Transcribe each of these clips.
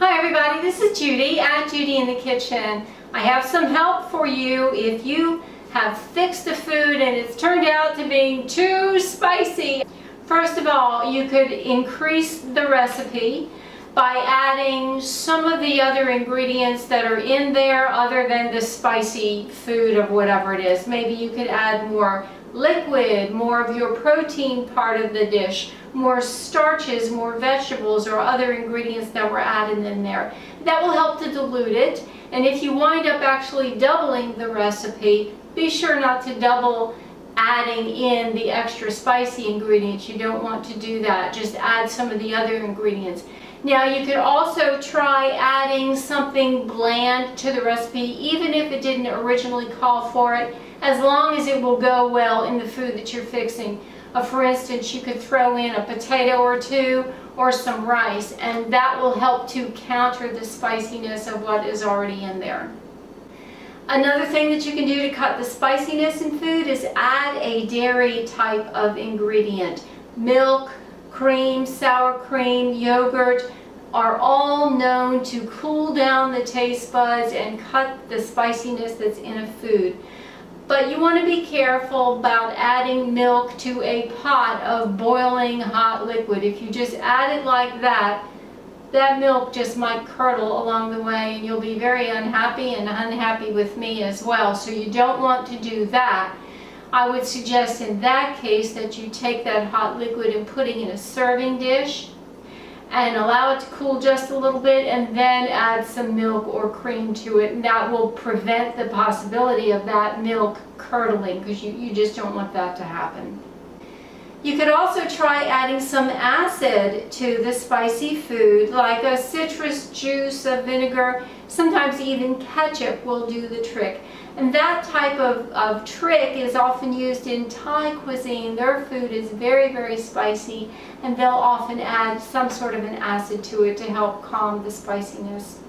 Hi everybody, this is Judy at Judy in the Kitchen. I have some help for you if you have fixed a food and it's turned out to be too spicy. First of all, you could increase the recipe by adding some of the other ingredients that are in there other than the spicy food of whatever it is. Maybe you could add more liquid, more of your protein part of the dish, more starches, more vegetables or other ingredients that were added in there. That will help to dilute it. And if you wind up actually doubling the recipe, be sure not to double adding in the extra spicy ingredients. You don't want to do that. Just add some of the other ingredients. Now you could also try adding something bland to the recipe, even if it didn't originally call for it, as long as it will go well in the food that you're fixing. For instance, you could throw in a potato or two or some rice, and that will help to counter the spiciness of what is already in there. Another thing that you can do to cut the spiciness in food is add a dairy type of ingredient. Milk, cream, sour cream, yogurt are all known to cool down the taste buds and cut the spiciness that's in a food. But you want to be careful about adding milk to a pot of boiling hot liquid. If you just add it like that, that milk just might curdle along the way and you'll be very unhappy and unhappy with me as well. So you don't want to do that. I would suggest in that case that you take that hot liquid and put it in a serving dish and allow it to cool just a little bit and then add some milk or cream to it, and that will prevent the possibility of that milk curdling because you just don't want that to happen. You could also try adding some acid to the spicy food, like a citrus juice, a vinegar, sometimes even ketchup will do the trick. And that type of trick is often used in Thai cuisine. Their food is very, very spicy, and they'll often add some sort of an acid to it to help calm the spiciness.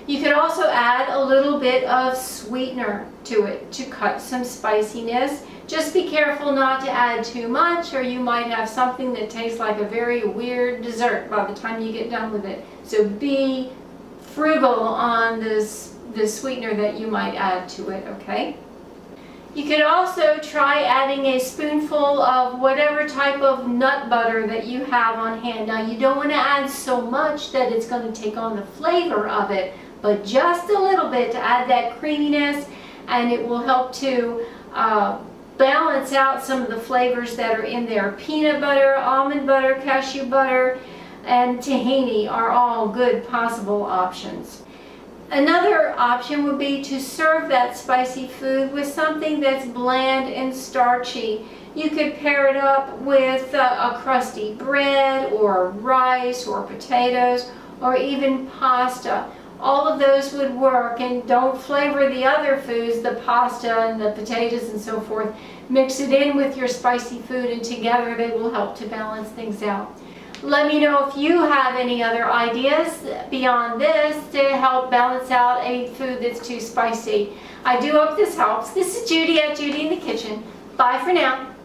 You could also add a little bit of sweetener to it to cut some spiciness. Just be careful not to add too much, or you might have something that tastes like a very weird dessert by the time you get done with it. So be frugal on the sweetener that you might add to it, okay? You could also try adding a spoonful of whatever type of nut butter that you have on hand. Now you don't want to add so much that it's going to take on the flavor of it, but just a little bit to add that creaminess, and it will help to balance out some of the flavors that are in there. Peanut butter, almond butter, cashew butter, and tahini are all good possible options. Another option would be to serve that spicy food with something that's bland and starchy. You could pair it up with a crusty bread or rice or potatoes or even pasta. All of those would work, and don't flavor the other foods, the pasta and the potatoes and so forth. Mix it in with your spicy food and together they will help to balance things out. Let me know if you have any other ideas beyond this to help balance out a food that's too spicy. I do hope this helps. This is Judy at Judy in the Kitchen. Bye for now.